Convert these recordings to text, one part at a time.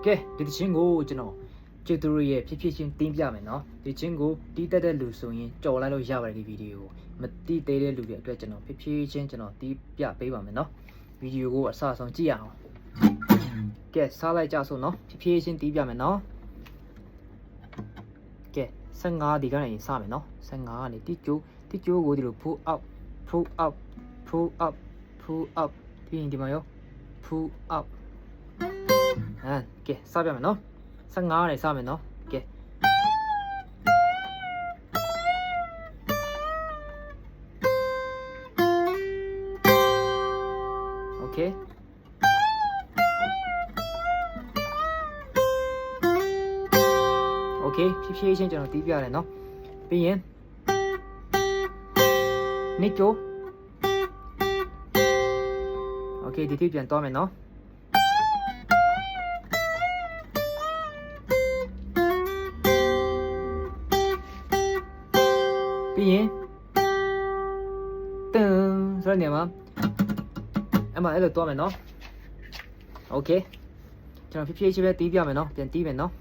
ကဲဒီချင်းကိုကျွန်တော်ကျေသူတို့ရဲ့ဖြစ်ချင်းတင်းပြမယ်နော်ဒီချင်းကိုတီးတက်တဲ့လူဆိုရင်ကြော်လိုက်လို့ရပါတယ်ဒီဗီဒီယိုမတီးသေးတဲ့လူတွေအတွက်ကျွန်တော်ဖြစ်ချင်းကျွန်တော်တီးပြပေးပါမယ်နော်ဗီဒီယိုကိုအစဆုံးကြည့်ရအောင်ကဲစားလိုက်ကြစို့နော်ဖြစ်ချင်းတီးပြမယ်နော်ကဲ15ဒီကနေစမယ်နော်15ကနေတီးကျိုးကိုဒီလို pull up pull up pull up pull up ပြီးရင်ဒီမှာရော pull up ကဲစပြမယ်နော်15နဲ့စမယ်နော်ကဲโอเคโอเคဖြည်းချင်းကျွန်တော်တီးပြရတယ်နော်ပြီးရင်နိကိုโอเคဒီတိပြန်သွားမယ်နော်ပြီးရင်တန်းဆိုနေမှာအဲ့လိုတွားမယ်နော်โอเคကျွန်တော်ဖြည်းဖြည်းပဲတီးပြမယ်နော်ပြန်တီးမယ်နော်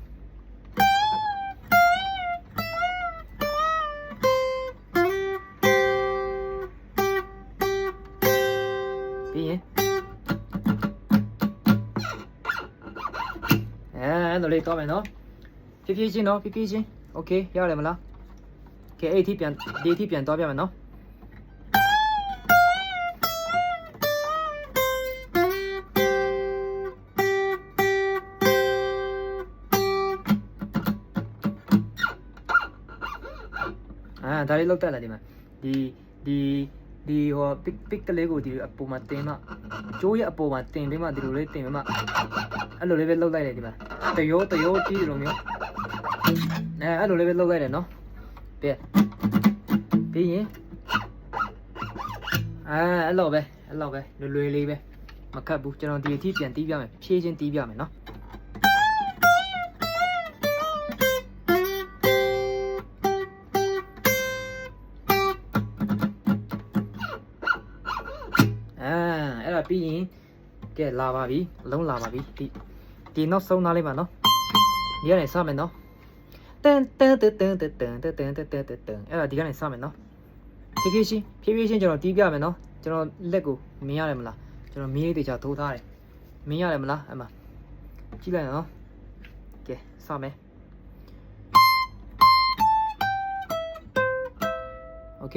ပြီးရင်အဲ့လိုလေးတွားမယ်နော်ဖြည်းဖြည်းချင်းနော်ဖြည်းဖြည်းချင်းโอเคရတယ်မလားကဲအဲ့ဒီပြန်သွားပြမယ်နော်ဒါလေးလောက်တက်လာဒီမှာဒီဟိုပစ်ကလေးကိုဒီအပေါ်မှာတင်မှကျိုးရဲ့အပေါ်မှာတင်ပြီးမှဒီလိုလေးတင်ပြီးမှအဲ့လိုလေးပဲလောက်လိုက်တယ်ဒီမှာတရိုးတီးလိုမျိုးအဲ့လိုလေးပဲလောက်လိုက်တယ်နော်ပြီးရင်အဲ့လိုပဲလွယ်လေးပဲမခတ်ဘူးကျွန်တော်ဒီအထိပြန်တီးပြမယ်ဖြည်းချင်းတီးပြမယ်နော်အဲ့ဒါပြီးရင်ကဲလာပါပြီအလုံးလာပါပြီဒီနောက်ဆုံးသားလေးပါနော်ဒီကနေစမယ်နော်တန်အဲ့ဒါဒီကနေစမယ်နော်ဖြည်းဖြည်းချင်းကျွန်တော်တီးပြမယ်နော်ကျွန်တော်လက်ကိုမြင်ရတယ်မလားကျွန်တော်မီးလေးတေချာထိုးထားတယ်မြင်ရတယ်မလားအဲ့မှာကြည့်လိုက်နော်ကဲစမယ်โอเค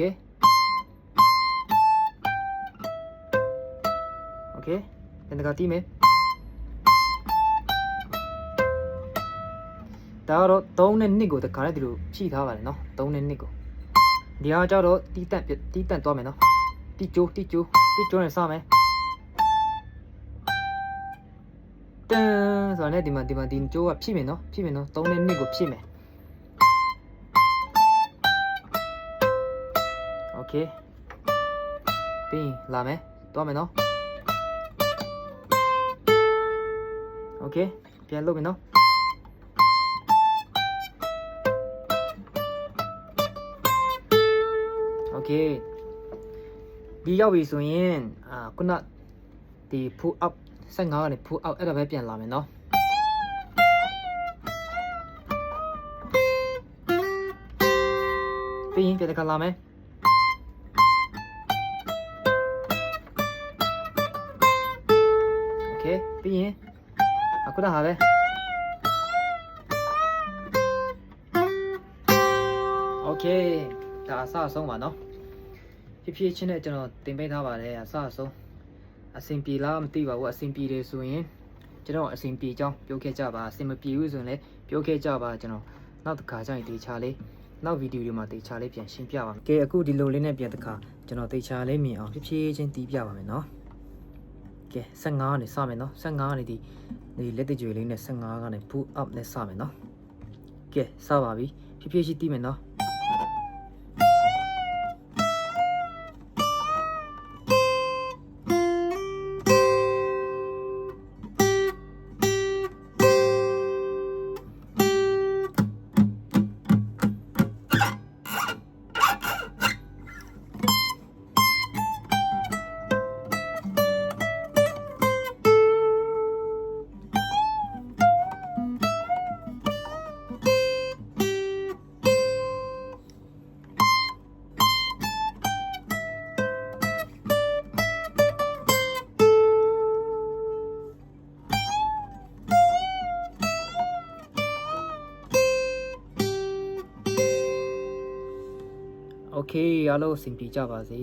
ပြန်တကတီးမယ်ဒါတော့3နဲ့2ကိုတခါနဲ့ဒီလိုဖြည့်ထားပါတယ်နော်3နဲ့2ကိုဒီဟာကျတော့တီးတန့်သွားမယ်နော်တီကျိုးနဲ့စမယ်တန်းဆိုတော့လည်းဒီမှာဒီကျိုးကဖြည့်မယ်နော်3နဲ့2ကိုဖြည့်မယ်โอเคပြီးလာမယ်သွားမယ်နော်โอเคပြန်လုပ်မယ်နော်โอเคဒီရောက်ပြီဆိုရင်ခုနဒီ pull up 15ကနေ pull out အဲ့ဒါပဲပြန်လာမယ်နော်ပြီးရင်ပြန်တစ်ခါလာမယ်โอเคပြီးရင်အခုဒါဟာပဲโอเคဒါအစအဆုံးပါနော်ဖြည်းချင်းနဲ့ကျွန်တော်တင်ပေးထားပါတယ်အစအဆုံးအဆင်ပြေလားမသိပါဘူးအဆင်ပြေတယ်ဆိုရင်ကျွန်တော်အဆင်ပြေကြောင်းပြောခဲ့ကြပါအဆင်မပြေဘူးဆိုရင်လည်းပြောခဲ့ကြပါကျွန်တော်နောက်တစ်ခါကျရင်တေချာလေးနောက်ဗီဒီယိုတွေမှာတေချာလေးပြန်ရှင်းပြပါမယ်ကဲအခုဒီလိုလေးနဲ့ပြန်တစ်ခါကျွန်တော်တေချာလေးမြင်အောင်ဖြည်းချင်းတီးပြပါမယ်နော်ကဲ15ကနေစမယ်နော်15ကနေဒီလက်တကြွေလေးနဲ့15ကနေ pull up နဲ့စမယ်နော်ကဲစပါပြီဖြည်းချင်းတီးမယ်နော် အားလုံးအဆင်ပြေကြပါစေ